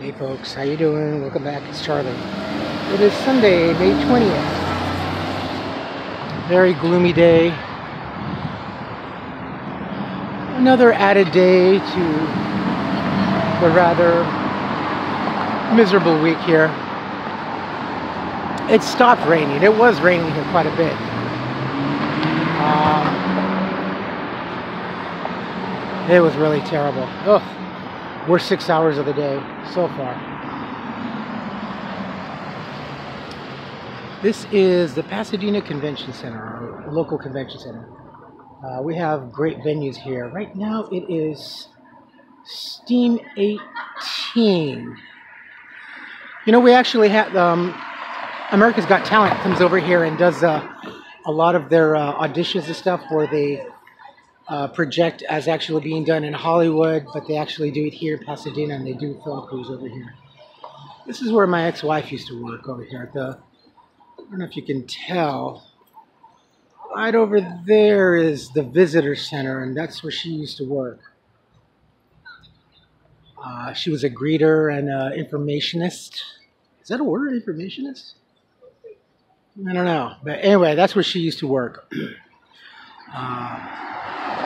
Hey folks, how you doing? Welcome back, it's Charlie. It is Sunday, May 20th. Very gloomy day. Another added day to the rather miserable week here. It stopped raining. It was raining here quite a bit. It was really terrible. Ugh. We're 6 hours of the day so far. This is the Pasadena Convention Center, our local convention center. We have great venues here. Right now it is Steam 18. You know, we actually have America's Got Talent comes over here and does a lot of their auditions and stuff where they project as actually being done in Hollywood, but they actually do it here in Pasadena, and they do film crews over here. This is where my ex-wife used to work over here at the, I don't know if you can tell, right over there is the visitor center, and that's where she used to work. She was a greeter and an informationist. Is that a word, informationist? I don't know, but anyway, that's where she used to work.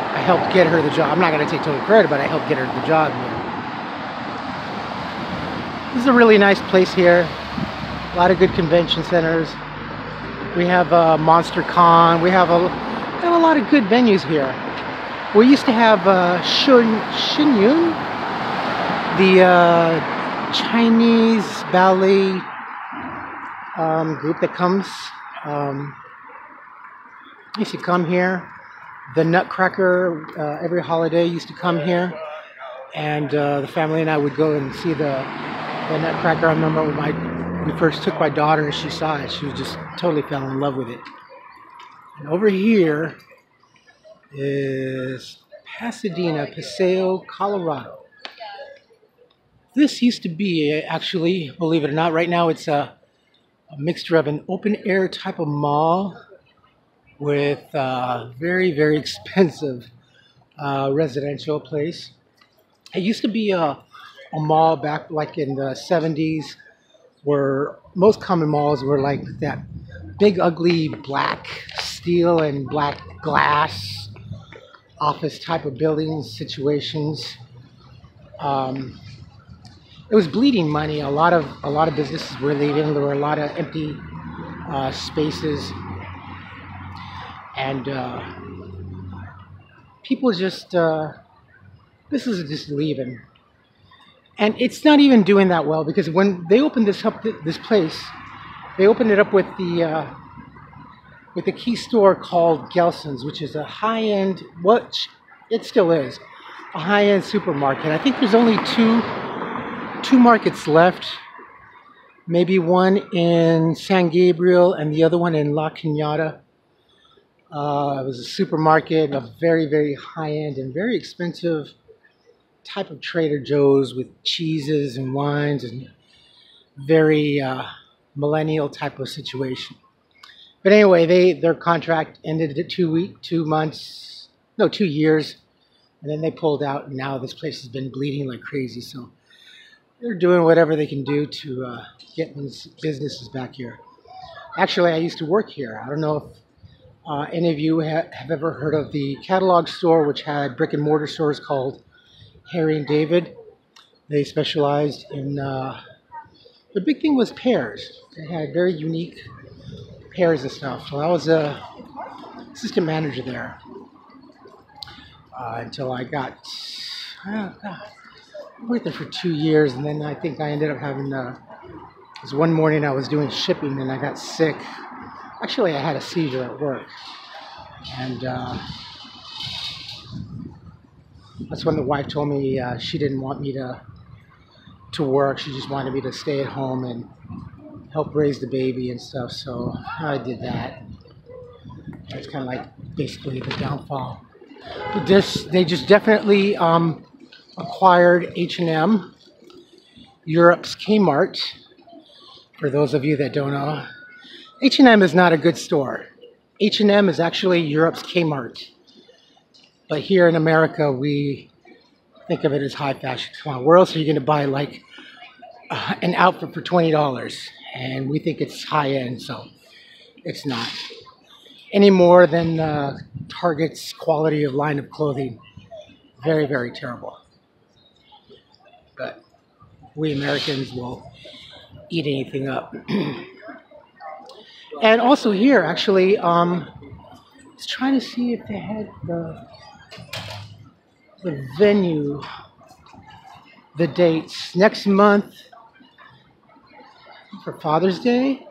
I helped get her the job. I'm not going to take total credit, but I helped get her the job here. This is a really nice place here. A lot of good convention centers. We have Monster Con. We have a lot of good venues here. We used to have Shinyun, the Chinese ballet group that comes. Used to come here. The Nutcracker, every holiday used to come here, and the family and I would go and see the Nutcracker. I remember when we first took my daughter and she saw it, she was just totally fell in love with it. And over here is Pasadena, Paseo, Colorado. This used to be, actually, believe it or not, right now it's a mixture of an open air type of mall with very, very expensive residential place. It used to be a mall back like in the 70s where most common malls were like that big, ugly black steel and black glass office type of buildings, situations. It was bleeding money. A lot of businesses were leaving. There were a lot of empty spaces. And people just, businesses are just leaving. And it's not even doing that well because when they opened this place, they opened it up with the key store called Gelson's, which is a high-end, what it still is, a high-end supermarket. I think there's only two markets left, maybe one in San Gabriel and the other one in La Cañada. It was a supermarket, a very, very high-end and very expensive type of Trader Joe's with cheeses and wines and very millennial type of situation. But anyway, their contract ended at 2 years, and then they pulled out, and now this place has been bleeding like crazy. So they're doing whatever they can do to get these businesses back here. Actually, I used to work here. I don't know if any of you have ever heard of the catalog store, which had brick and mortar stores called Harry and David. They specialized in, the big thing was pears. They had very unique pears and stuff. So I was a assistant manager there until I got, I worked there for 2 years, and then I think I ended up having, because one morning I was doing shipping and I got sick. Actually, I had a seizure at work, and that's when the wife told me she didn't want me to work. She just wanted me to stay at home and help raise the baby and stuff, so I did that. That's kind of like basically the downfall. But they just definitely acquired H&M, Europe's Kmart, for those of you that don't know. H&M is not a good store. H&M is actually Europe's Kmart. But here in America, we think of it as high fashion. Come on, where else are you going to buy like an outfit for $20, and we think it's high end, so it's not any more than Target's quality of line of clothing. Very, very terrible. But we Americans will eat anything up. And also here, actually, I was trying to see if they had the venue, the dates. Next month for Father's Day.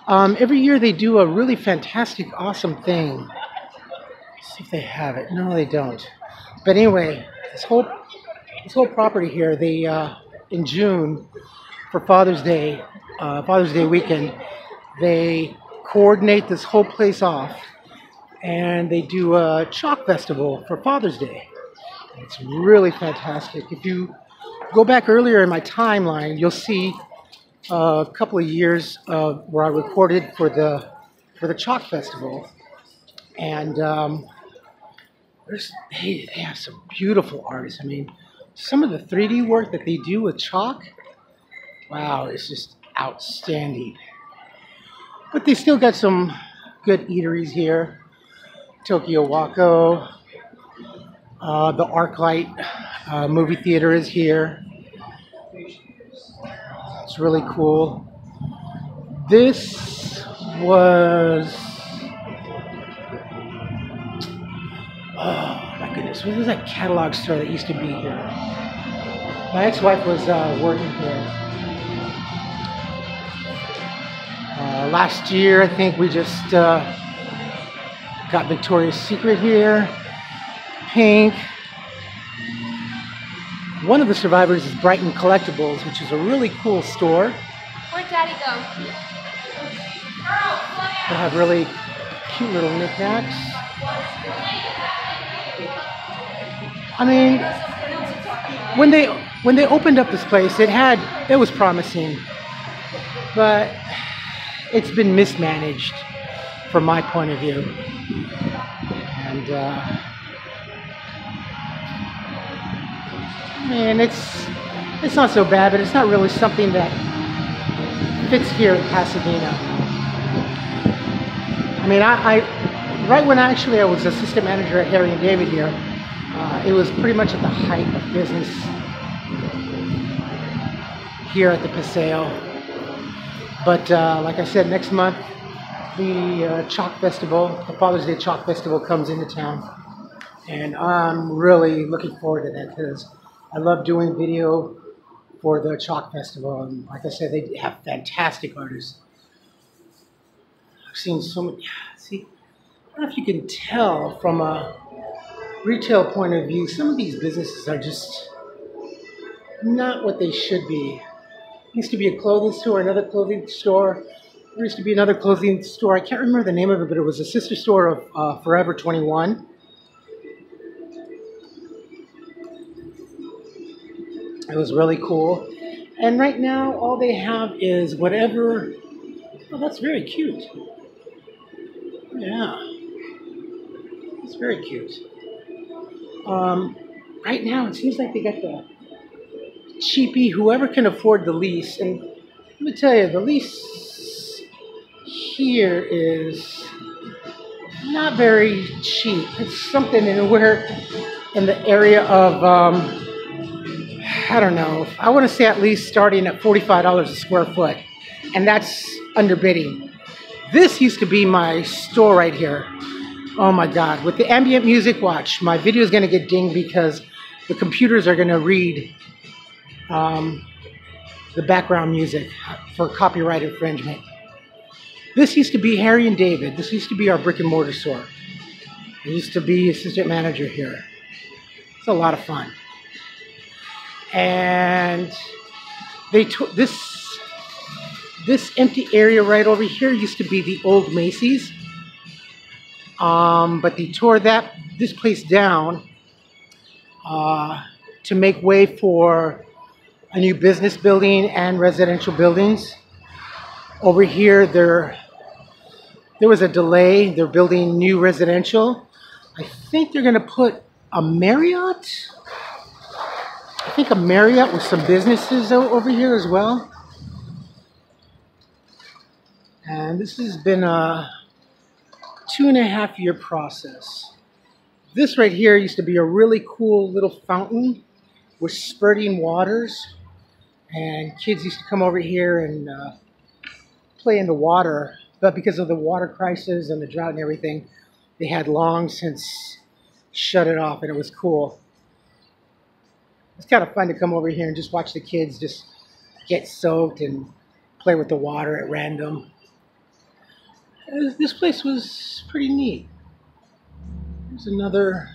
Every year they do a really fantastic, awesome thing. Let's see if they have it. No, they don't. But anyway, this whole property here, they in June for Father's Day weekend, they coordinate this whole place off, and they do a chalk festival for Father's Day. It's really fantastic. If you go back earlier in my timeline, you'll see a couple of years where I recorded for the chalk festival, and they have some beautiful artists. I mean, some of the 3D work that they do with chalk, wow, it's just outstanding. But they still got some good eateries here. Tokyo Wako, the ArcLight movie theater is here. It's really cool. This was, oh my goodness, what was that catalog store that used to be here? My ex-wife was working here. Last year, I think we just got Victoria's Secret here. Pink. One of the survivors is Brighton Collectibles, which is a really cool store. Where'd Daddy go? They have really cute little knickknacks. I mean, when they opened up this place, it was promising, but it's been mismanaged from my point of view. And I mean, it's not so bad, but it's not really something that fits here in Pasadena. I mean, right when I was assistant manager at Harry and David here, it was pretty much at the height of business here at the Paseo. But like I said, next month the Chalk Festival, the Father's Day Chalk Festival, comes into town, and I'm really looking forward to that because I love doing video for the Chalk Festival, and like I said, they have fantastic artists. I've seen so many. See, I don't know if you can tell from a retail point of view, some of these businesses are just not what they should be. There used to be a clothing store, another clothing store. There used to be another clothing store. I can't remember the name of it, but it was a sister store of Forever 21. It was really cool. And right now, all they have is whatever. Oh, that's very cute. Yeah. It's very cute. Right now, it seems like they got the cheapy, whoever can afford the lease. And let me tell you, the lease here is not very cheap. It's something in the area of, I don't know, I want to say at least starting at $45 a square foot. And that's underbidding. This used to be my store right here. Oh my God, with the ambient music, watch, my video is going to get dinged because the computers are going to read the background music for copyright infringement. This used to be Harry and David. This used to be our brick and mortar store. I used to be assistant manager here. It's a lot of fun. And they took this empty area right over here used to be the old Macy's. But they tore this place down to make way for a new business building and residential buildings. Over here, there was a delay. They're building new residential. I think they're going to put a Marriott. I think a Marriott with some businesses over here as well. And this has been a 2.5-year process. This right here used to be a really cool little fountain with spurting waters. And kids used to come over here and play in the water. But because of the water crisis and the drought and everything, they had long since shut it off, and it was cool. It's kind of fun to come over here and just watch the kids just get soaked and play with the water at random. This place was pretty neat. There's another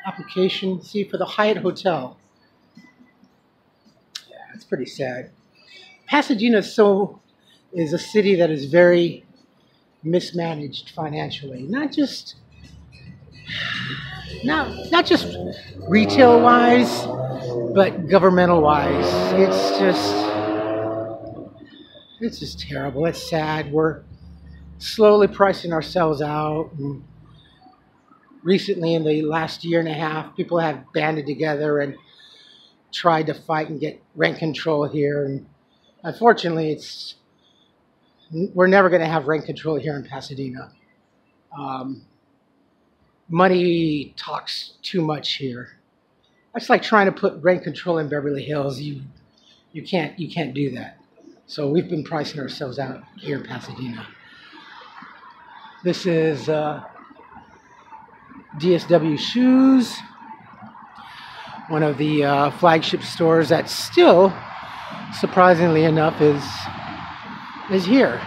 application, see, for the Hyatt Hotel. Yeah, it's pretty sad. Pasadena is a city that is very mismanaged financially. Not just retail wise, but governmental wise. It's just terrible. It's sad. We're slowly pricing ourselves out. And recently, in the last 1.5 years, people have banded together and tried to fight and get rent control here. And unfortunately, we're never going to have rent control here in Pasadena. Money talks too much here. That's like trying to put rent control in Beverly Hills. You can't do that. So we've been pricing ourselves out here in Pasadena. This is DSW Shoes, one of the flagship stores that still, surprisingly enough, is here.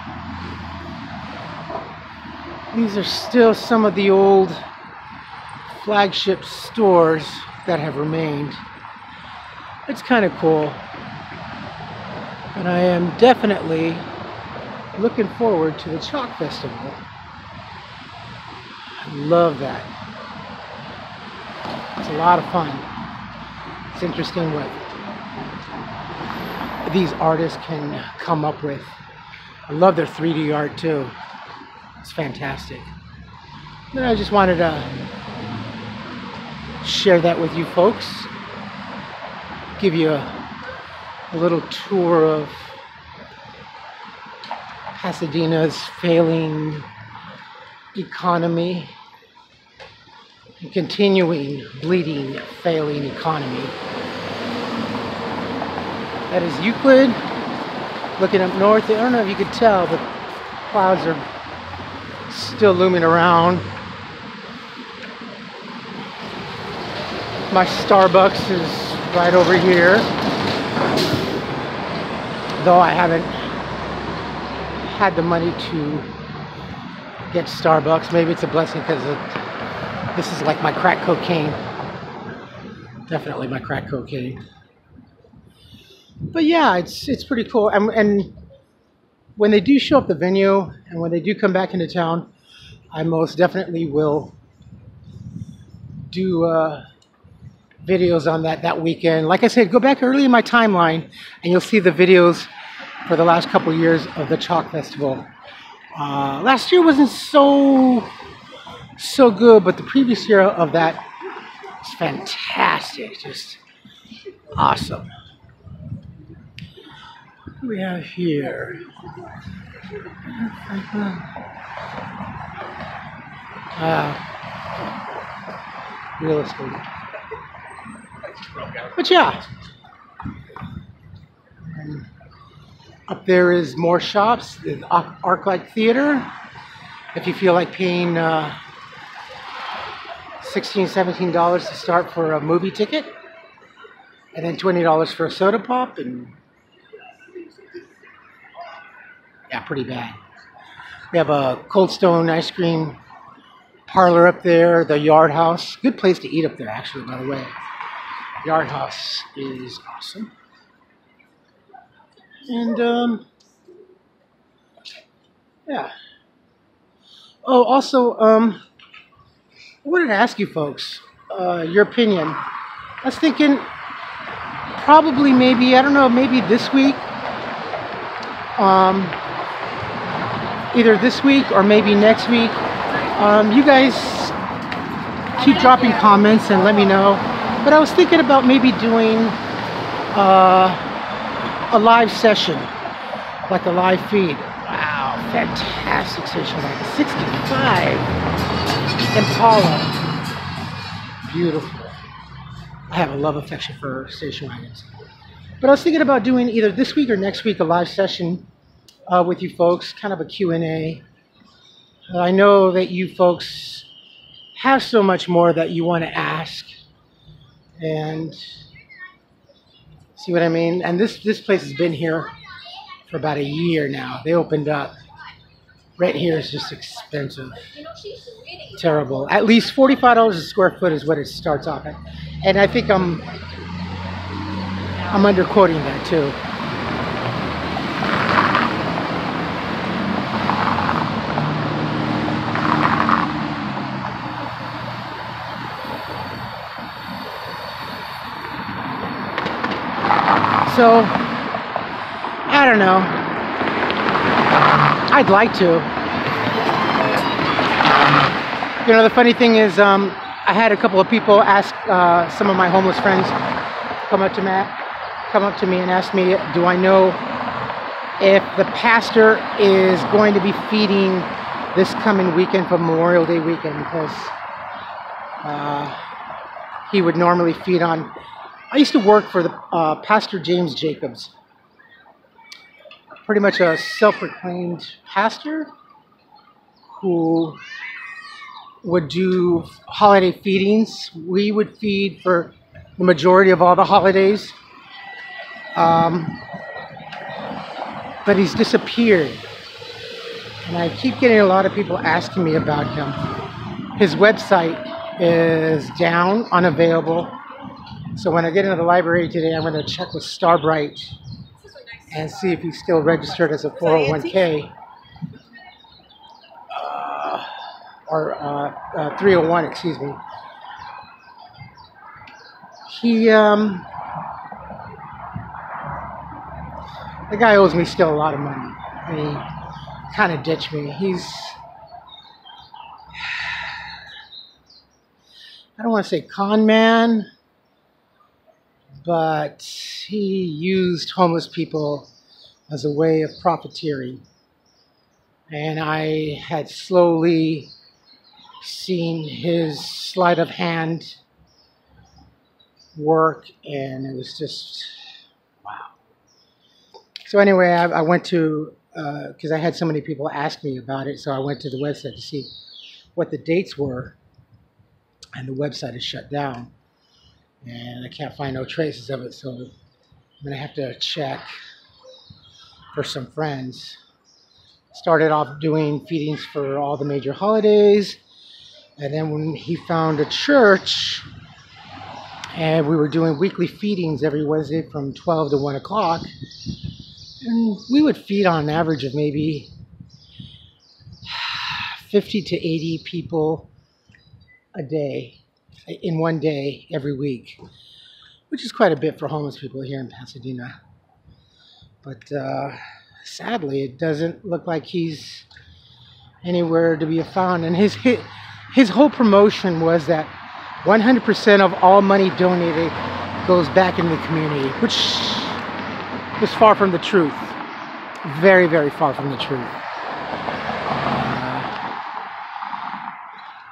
These are still some of the old flagship stores that have remained. It's kind of cool. And I am definitely looking forward to the Chalk Festival. I love that. It's a lot of fun. It's interesting what these artists can come up with. I love their 3D art too. It's fantastic. And I just wanted to share that with you folks. Give you a little tour of Pasadena's failing economy and continuing bleeding failing economy. That is Euclid. Looking up north, I don't know if you could tell, but clouds are still looming around. My Starbucks is right over here. Though I haven't had the money to get Starbucks. Maybe it's a blessing because this is like my crack cocaine. Definitely my crack cocaine. But yeah, it's pretty cool. And when they do show up the venue and when they do come back into town, I most definitely will do videos on that weekend. Like I said, go back early in my timeline and you'll see the videos for the last couple years of the Chalk Festival. Last year wasn't so good, but the previous year of that was fantastic. Just awesome. What do we have here? Real estate. But yeah. And up there is more shops. The ArcLight Theater. If you feel like paying $16, $17 to start for a movie ticket. And then $20 for a soda pop. And yeah, pretty bad. We have a Cold Stone ice cream parlor up there. The Yard House. Good place to eat up there, actually, by the way. Yard House is awesome. And, yeah. Oh, also, I wanted to ask you folks, your opinion. I was thinking probably maybe, I don't know, maybe this week. Either this week or maybe next week. You guys keep dropping comments and let me know But I was thinking about maybe doing a live session, like a live feed. Wow, fantastic station wagon. 65 Impala. Beautiful. I have a love affection for station wagons. But I was thinking about doing either this week or next week a live session with you folks, kind of a Q&A. I know that you folks have so much more that you want to ask. And see what I mean? And this place has been here for about a year now. They opened up. Rent here is just expensive. Terrible. At least $45 a square foot is what it starts off at. And I think I'm underquoting that too. So, I don't know. I'd like to. You know, the funny thing is, I had a couple of people ask, some of my homeless friends come up to me and ask me, do I know if the pastor is going to be feeding this coming weekend for Memorial Day weekend, because he would normally feed on. I used to work for the Pastor James Jacobs, pretty much a self-proclaimed pastor who would do holiday feedings. We would feed for the majority of all the holidays, but he's disappeared, and I keep getting a lot of people asking me about him. His website is down, unavailable. So when I get into the library today, I'm going to check with Starbright and see if he's still registered as a 401k or 301, excuse me. The guy owes me still a lot of money. And he kind of ditched me. I don't want to say con man, but he used homeless people as a way of profiteering. And I had slowly seen his sleight of hand work, and it was just, wow. So anyway, I went to, because I had so many people ask me about it, so I went to the website to see what the dates were, and the website is shut down. And I can't find no traces of it, so I'm going to have to check for some friends. Started off doing feedings for all the major holidays, and then when he found a church, and we were doing weekly feedings every Wednesday from 12 to 1 o'clock, and we would feed on an average of maybe 50 to 80 people a day, in one day, every week, which is quite a bit for homeless people here in Pasadena. But sadly, it doesn't look like he's anywhere to be found. And his whole promotion was that 100% of all money donated goes back into the community, which was far from the truth. Very, very far from the truth.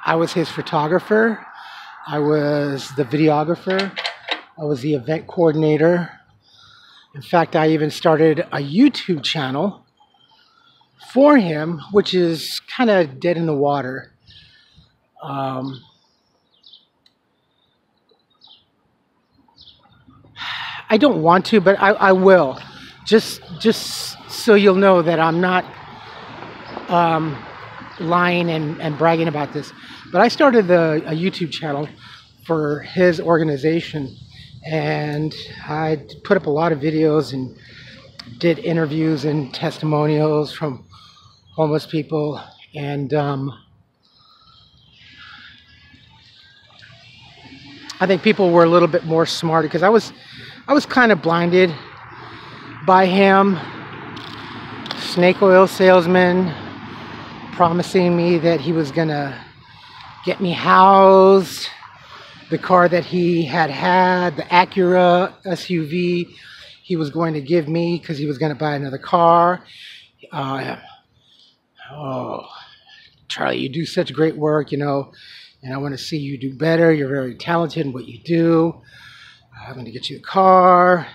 I was his photographer. I was the videographer. I was the event coordinator. In fact, I even started a YouTube channel for him, which is kind of dead in the water. I don't want to, but I will. Just so you'll know that I'm not lying and bragging about this. But I started a YouTube channel for his organization, and I put up a lot of videos and did interviews and testimonials from homeless people, and I think people were a little bit more smart, because I was kind of blinded by him. Snake oil salesman promising me that he was gonna get me housed the car that he had, the Acura SUV, he was going to give me because he was going to buy another car. Oh, Charlie, you do such great work, and I want to see you do better. You're very talented in what you do. I'm going to get you the car.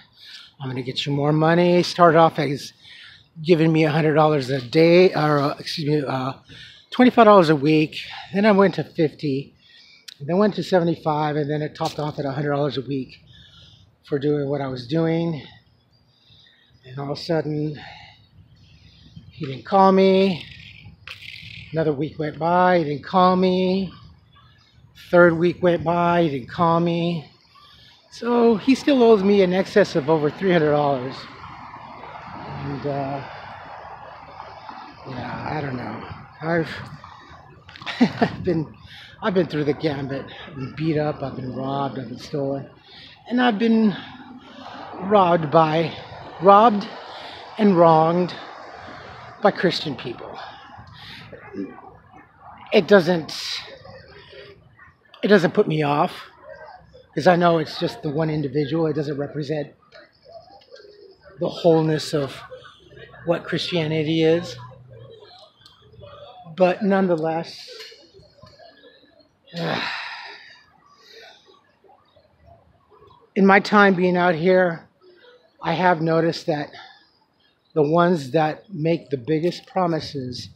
I'm going to get you more money. Started off as giving me $100 a day, or $25 a week. Then I went to $50, and then went to $75, and then it topped off at $100 a week for doing what I was doing. And all of a sudden, he didn't call me. Another week went by, he didn't call me. Third week went by, he didn't call me. So he still owes me in excess of over $300. And yeah, I don't know. I've been through the gambit. I've been beat up, I've been robbed, I've been stolen, and I've been robbed and wronged by Christian people. It doesn't put me off, because I know it's just the one individual. It doesn't represent the wholeness of what Christianity is. But nonetheless, in my time being out here, I have noticed that the ones that make the biggest promises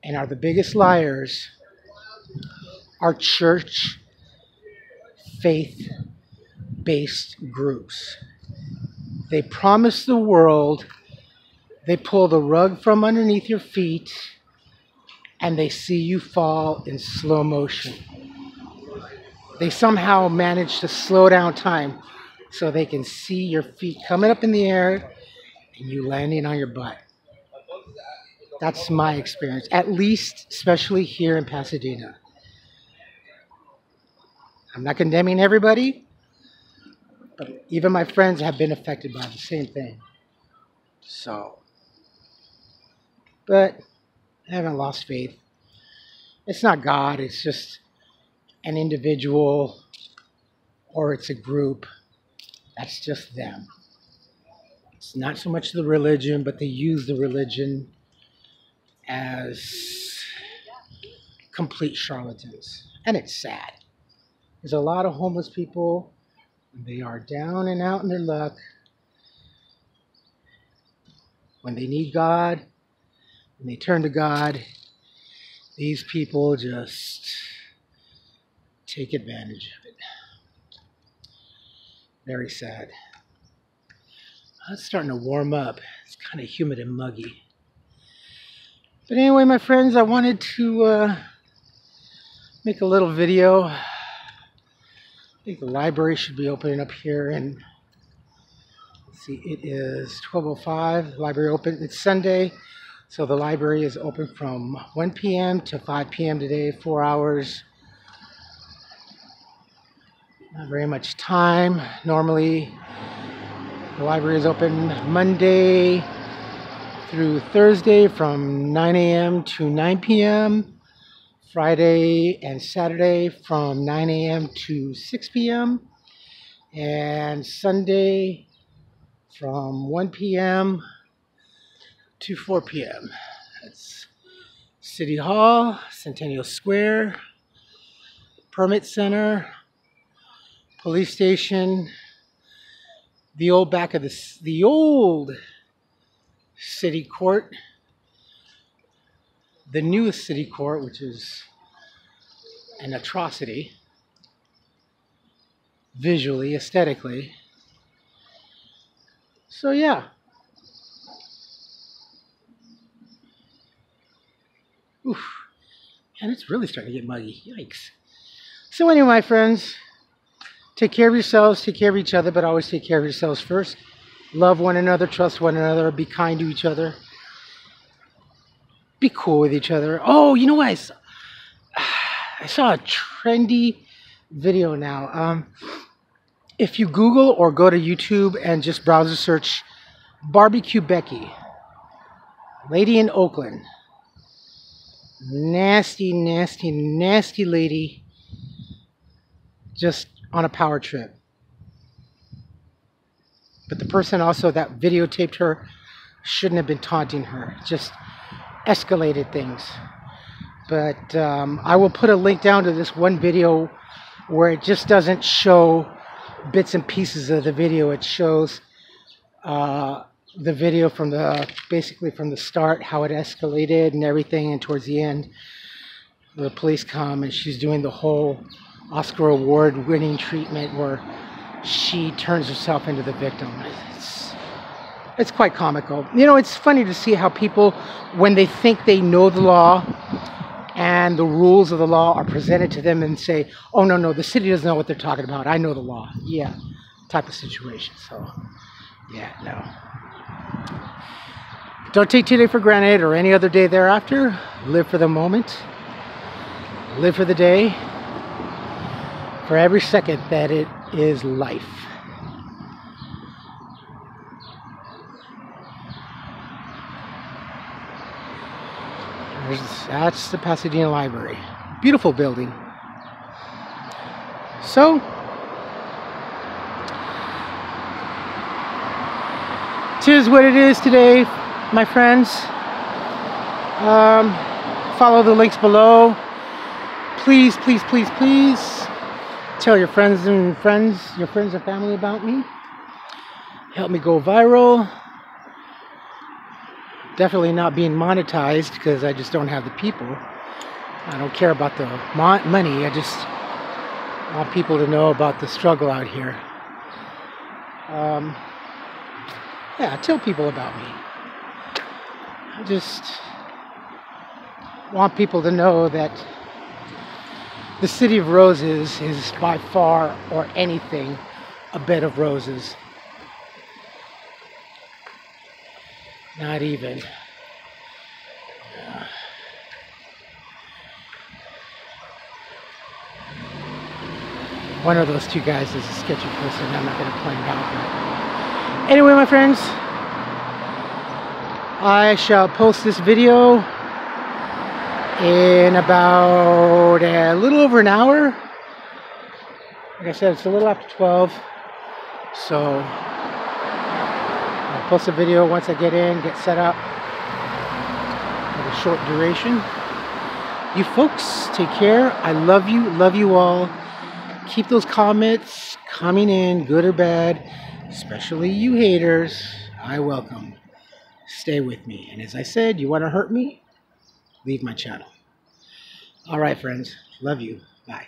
and are the biggest liars are church faith-based groups. They promise the world, they pull the rug from underneath your feet, and they see you fall in slow motion. They somehow manage to slow down time so they can see your feet coming up in the air and you landing on your butt. That's my experience, at least especially here in Pasadena. I'm not condemning everybody, but even my friends have been affected by the same thing. So, but I haven't lost faith. It's not God, it's just an individual, or it's a group. That's just them. It's not so much the religion, but they use the religion as complete charlatans. And it's sad. There's a lot of homeless people. They are down and out in their luck. When they need God, when they turn to God, these people just take advantage of it. Very sad. It's starting to warm up. It's kind of humid and muggy. But anyway, my friends, I wanted to make a little video. I think the library should be opening up here, and let's see, it is 12:05. Library open. It's Sunday, so the library is open from 1 p.m. to 5 p.m. today, 4 hours. Not very much time. Normally, the library is open Monday through Thursday from 9 a.m. to 9 p.m. Friday and Saturday from 9 a.m. to 6 p.m. and Sunday from 1 p.m. to 4 p.m. That's City Hall, Centennial Square, Permit Center, Police Station, the old back of the old City Court, the newest City Court, which is an atrocity, visually, aesthetically. So yeah. Oof. And it's really starting to get muggy. Yikes. So anyway, my friends, take care of yourselves, take care of each other, but always take care of yourselves first. Love one another, trust one another, be kind to each other. Be cool with each other. Oh, you know what? I saw a trendy video now. If you Google or go to YouTube and just browser search Barbecue Becky, lady in Oakland. Nasty, nasty, nasty lady. just on a power trip. But the person also that videotaped her shouldn't have been taunting her, just escalated things. But I will put a link down to this one video where it just doesn't show bits and pieces of the video. It shows the video from basically from the start, how it escalated and everything, and towards the end the police come and she's doing the whole Oscar award winning treatment where she turns herself into the victim. It's quite comical. You know, it's funny to see how people, when they think they know the law and the rules of the law are presented to them, and say, oh no, the city doesn't know what they're talking about, I know the law. Yeah, type of situation. So yeah, no. Don't take today for granted or any other day thereafter. Live for the moment. Live for the day. For every second that it is life. That's the Pasadena Library. Beautiful building. So, tis what it is today, my friends. Follow the links below. Please, please, please, please tell your friends and family about me. Help me go viral. Definitely not being monetized because I just don't have the people. I don't care about the money. I just want people to know about the struggle out here. Yeah, tell people about me. I just want people to know that the City of Roses is by far or anything a bed of roses. Not even. One of those two guys is a sketchy person. I'm not going to point it out. But anyway, my friends, I shall post this video in about a little over an hour. Like I said, it's a little after 12. So I'll post a video once I get in, get set up. Have a short duration. You folks, take care. I love you all. Keep those comments coming in, good or bad, especially you haters. I welcome. Stay with me. And as I said, you want to hurt me? Leave my channel. All right, friends. Love you. Bye.